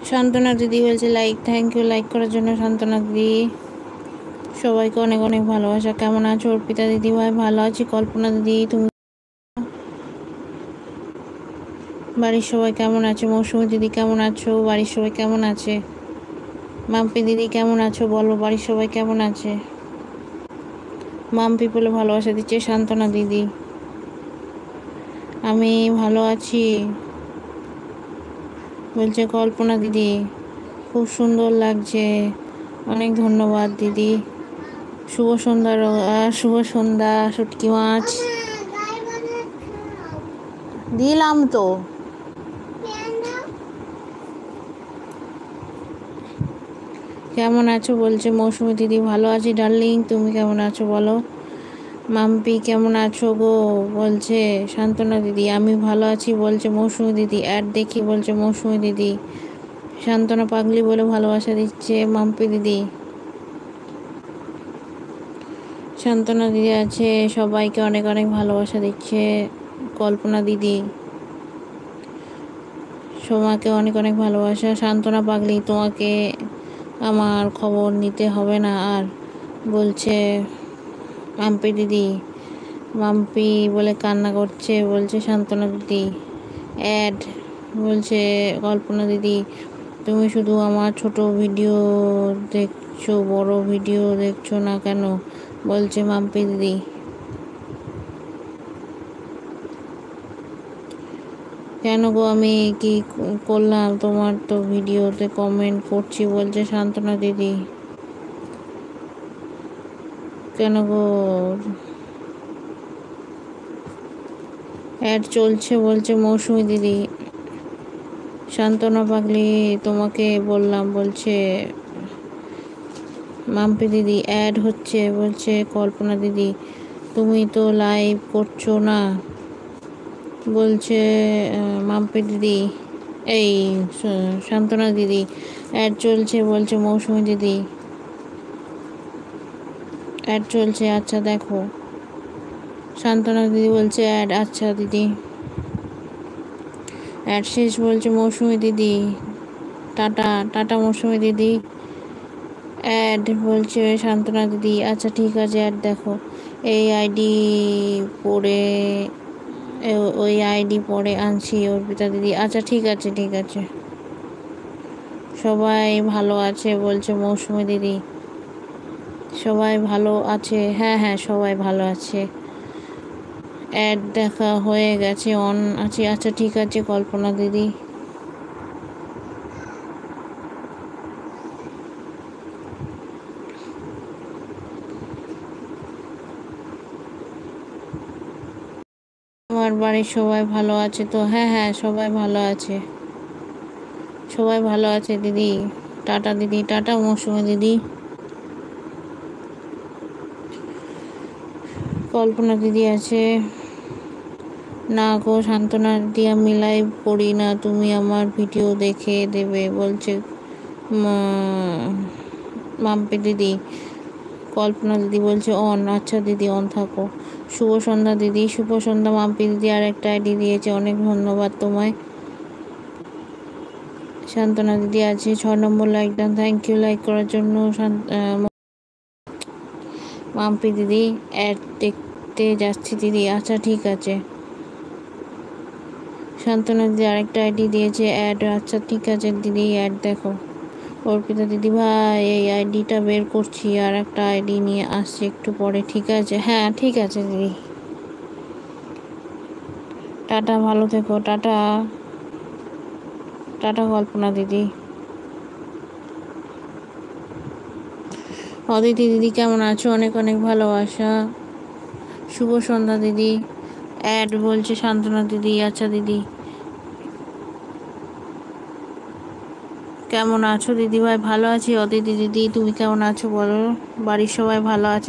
শান্তনা দিদি বলছে like, thank you like করার জন্য শান্তনা দিদি। সবাইকে অনেক অনেক ভালোবাসা। কেমন আছো অর্পিতা দিদি ভাই? ভালো আছি। কল্পনা দিদি তুমি? বাড়ির সবাই কেমন আছে? মৌসুমী দিদি কেমন আছো? বাড়ির সবাই কেমন আছে? মাম্পি দিদি কেমন আছো বলো, বাড়ির সবাই কেমন আছে? মাম্পি বলে ভালোবাসা দিচ্ছে শান্তনা দিদি। আমি ভালো আছি বলছে কল্পনা দিদি। খুব সুন্দর লাগছে, অনেক ধন্যবাদ দিদি। শুভ সন্ধ্যা শুভ সন্ধ্যা শুটকি মাছ দিলাম তো। কেমন আছো বলছে মৌসুমী দিদি। ভালো আছি ডার্লিং, তুমি কেমন আছো বলো। মাম্পি কেমন আছো গো বলছে শান্তনা দিদি। আমি ভালো আছি বলছে মৌসুমী দিদি। অ্যাড দেখি বলছে মৌসুমী দিদি। শান্তনা পাগলি বলে ভালোবাসা দিচ্ছে মাম্পি দিদি। শান্তনা দিদি আছে, সবাইকে অনেক অনেক ভালোবাসা দিচ্ছে কল্পনা দিদি। সবাইকে অনেক অনেক ভালোবাসা। শান্তনা পাগলি তোমাকে আমার খবর নিতে হবে না আর বলছে মাম্পি দিদি। মাম্পি বলে কান্না করছে বলছে শান্তনা দিদি। অ্যাড বলছে কল্পনা দিদি তুমি শুধু আমার ছোট ভিডিও দেখছো, বড় ভিডিও দেখছো না কেন বলছে মাম্পি দিদি। কেন গো আমি কি করলাম? তোমার তো ভিডিওতে কমেন্ট করছি বলছে শান্তনা দিদি। কেন গো? অ্যাড চলছে বলছে মৌসুমী দিদি। শান্তনা পাগলি তোমাকে বললাম বলছে মাম্পি দিদি। অ্যাড হচ্ছে বলছে কল্পনা দিদি। তুমি তো লাইভ করছো না বলছে মাম্পি দিদি। এই শান্তনা দিদি। অ্যাড চলছে বলছে মৌসুমী দিদি। অ্যাড চলছে আচ্ছা দেখো। শান্তনা দিদি বলছে অ্যাড আচ্ছা দিদি। অ্যাড শেষ বলছে মৌসুমী দিদি। টাটা টাটা মৌসুমী দিদি। অ্যাড বলছে শান্তনা দিদি আচ্ছা ঠিক আছে। অ্যাড দেখো। এই আইডি পড়ে ওই আইডি পরে আনছি অর্পিতা দিদি। আচ্ছা ঠিক আছে ঠিক আছে। সবাই ভালো আছে বলছে মৌসুমী দিদি। সবাই ভালো আছে, হ্যাঁ হ্যাঁ সবাই ভালো আছে। অ্যাড দেখা হয়ে গেছে, অন আছে। আচ্ছা ঠিক আছে কল্পনা দিদি। আমার বাড়ির সবাই ভালো আছে তো? হ্যাঁ হ্যাঁ সবাই ভালো আছে, সবাই ভালো আছে দিদি। টাটা দিদি, টাটা মৌসুমী দিদি। কল্পনা দিদি আছে না গো শান্তনা দিদি আমি লাইভ করি না, তুমি আমার ভিডিও দেখে দেবে বলছে মাম্পি দিদি। কল্পনা দিদি বলছে অন। আচ্ছা দিদি অন থাকো। শুভ সন্ধ্যা দিদি। শুভ সন্ধ্যা মাম্পি দিদি আর একটা আইডি দিয়েছে, অনেক ধন্যবাদ তোমায়। শান্তনা দিদি আছে 6 নম্বর like done, thank you like করার জন্য মাম্পি দিদি। অ্যাড দেখতে যাচ্ছি দিদি। আচ্ছা ঠিক আছে। শান্তনা দিদি আরেকটা আইডি দিয়েছে অ্যাড। আচ্ছা ঠিক আছে দিদি অ্যাড দেখো। অর্পিতা দিদি ভাই এই আইডিটা বের করছি, আর একটা আইডি নিয়ে আসছি একটু পরে। ঠিক আছে হ্যাঁ ঠিক আছে দিদি। টাটা ভালো থেকো। টাটা টাটা কল্পনা দিদি। অদিতি দিদি কেমন আছো? অনেক অনেক ভালোবাসা। শুভ সন্ধ্যা দিদি। অ্যাড বলছে শান্তনা দিদি। আচ্ছা দিদি। কেমন আছো দিদি ভাই? ভালো আছি অদিতি দিদি, তুমি কেমন আছো বলো। বাড়ির সবাই ভালো আছে?